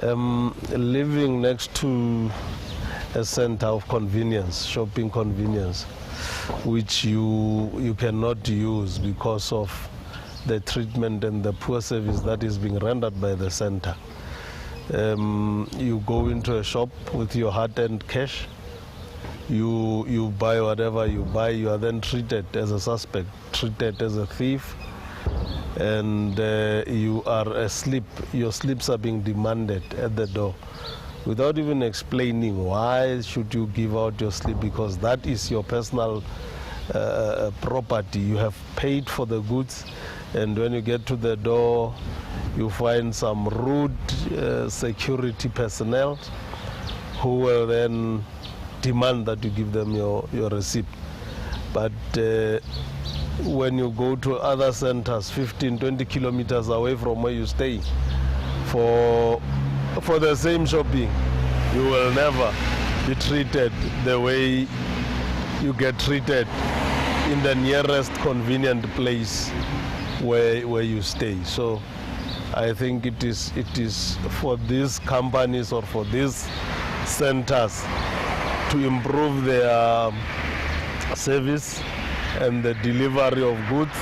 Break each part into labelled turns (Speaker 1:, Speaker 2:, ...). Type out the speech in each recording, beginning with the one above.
Speaker 1: Living next to a center of convenience, shopping convenience, which you cannot use because of the treatment and the poor service that is being rendered by the center. You go into a shop with your hard-earned cash, you buy whatever you buy, you are then treated as a suspect, treated as a thief, and you are asleep. Your slips are being demanded at the door without even explaining why should you give out your slip, because that is your personal property. You have paid for the goods, and when you get to the door, you find some rude security personnel who will then demand that you give them your receipt. But when you go to other centers 15, 20 kilometers away from where you stay for the same shopping, you will never be treated the way you get treated in the nearest convenient place where you stay. So I think it is for these companies or for these centers to improve their service and the delivery of goods,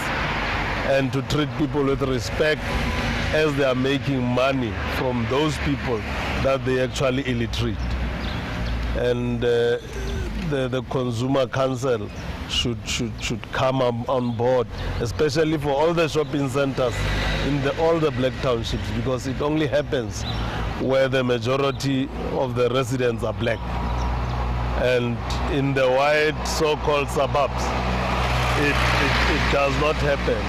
Speaker 1: and to treat people with respect as they are making money from those people that they actually illiterate. And the Consumer Council should come on board, especially for all the shopping centers in all the black townships, because it only happens where the majority of the residents are black. And in the white so-called suburbs, it does not happen.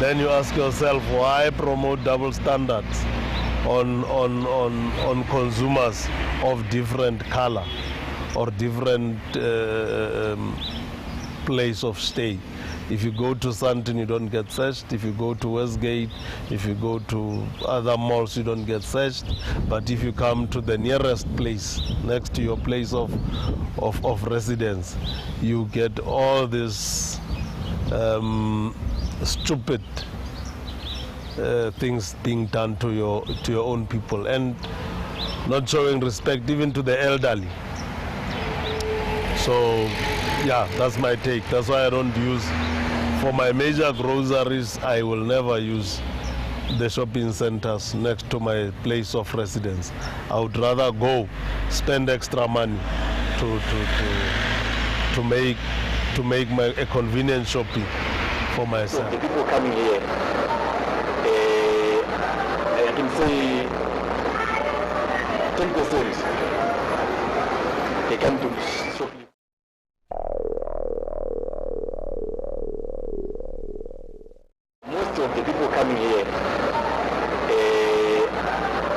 Speaker 1: Then you ask yourself, why promote double standards on consumers of different color or different place of stay? If you go to Sandton, you don't get searched. If you go to Westgate, if you go to other malls, you don't get searched. But if you come to the nearest place, next to your place of residence, you get all these stupid things being done to your own people, and not showing respect even to the elderly. So yeah, that's my take. That's why I don't use, for my major groceries, I will never use the shopping centers next to my place of residence. I would rather go spend extra money to make a convenient shopping for myself.
Speaker 2: The people coming here, I can say 10% they come to shopping. Most of the people coming here,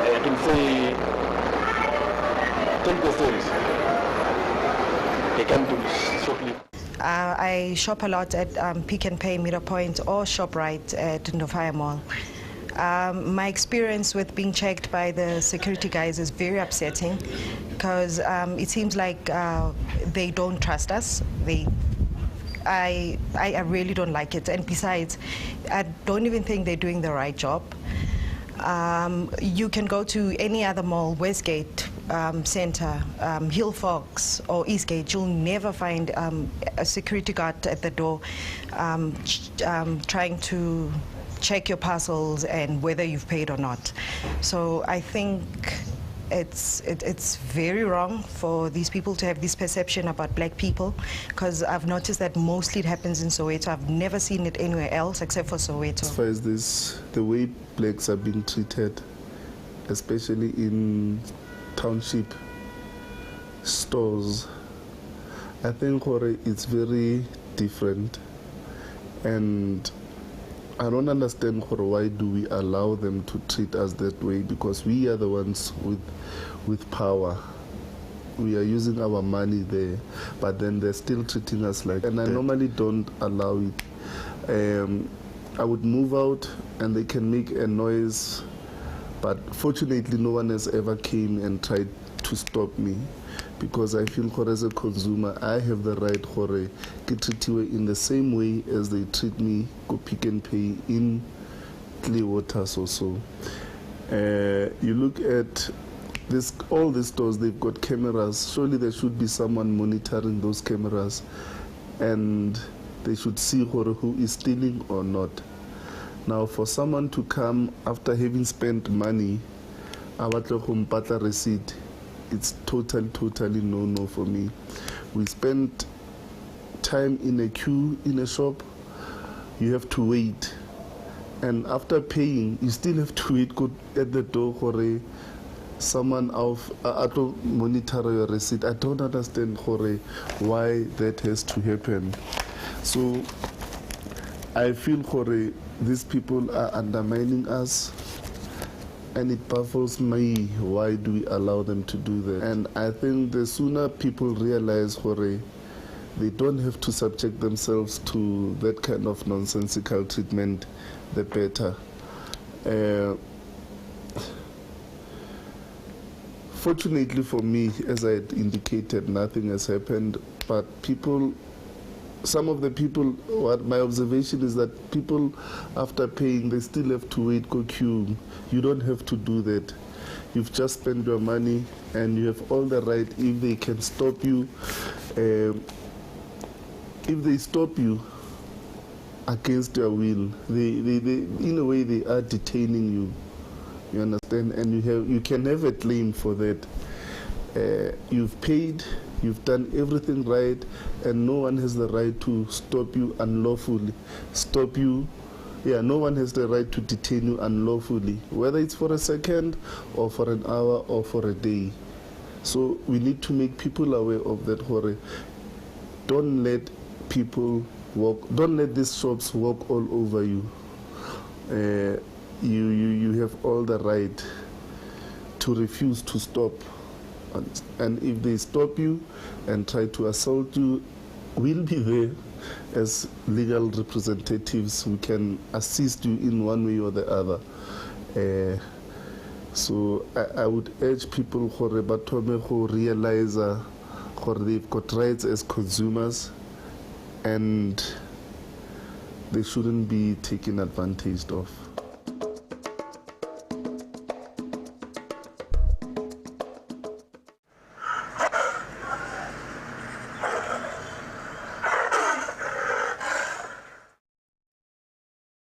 Speaker 2: I can say 10% they come to shopping.
Speaker 3: I shop a lot at Pick and Pay, Middle Point, or ShopRite at Ndofaya Mall. My experience with being checked by the security guys is very upsetting, because it seems like they don't trust us. I really don't like it, and besides, I don't even think they're doing the right job. You can go to any other mall, Westgate Center, Hill Fox, or Eastgate. You'll never find a security guard at the door trying to check your parcels and whether you've paid or not. So I think it's very wrong for these people to have this perception about black people, because I've noticed that mostly it happens in Soweto. I've never seen it anywhere else except for Soweto.
Speaker 4: As far as this, the way blacks are being treated, especially in township stores, I think it's very different, and I don't understand why do we allow them to treat us that way, because we are the ones with power. We are using our money there, but then they're still treating us like that. And I normally don't allow it. I would move out and they can make a noise, but fortunately no one has ever came and tried to stop me, because I feel as a consumer I have the right to get treated in the same way as they treat me go Pick and Pay in Clear Waters also. You look at this, all these stores, they've got cameras. Surely there should be someone monitoring those cameras, and they should see who is stealing or not. Now, for someone to come after having spent money, a receipt, it's totally no for me. We spent time in a queue in a shop, you have to wait, and after paying you still have to wait at the door for someone to monitor your receipt. I don't understand why that has to happen. So I feel these people are undermining us, and it baffles me, why do we allow them to do that? And I think the sooner people realize they don't have to subject themselves to that kind of nonsensical treatment, the better. Fortunately for me, as I had indicated, nothing has happened, but some of the people, what my observation is that people, after paying, they still have to wait, go queue. You don't have to do that. You've just spent your money, and you have all the right. If they can stop you, if they stop you against your will, they in a way they are detaining you. You understand? And you can have a claim for that. You've paid, you've done everything right, and no one has the right to stop you unlawfully. No one has the right to detain you unlawfully, whether it's for a second or for an hour or for a day. So we need to make people aware of that. Don't let people don't let these shops walk all over you. You have all the right to refuse to stop. And if they stop you and try to assault you, we'll be there as legal representatives. We can assist you in one way or the other. So I would urge people who realize they've got rights as consumers, and they shouldn't be taken advantage of.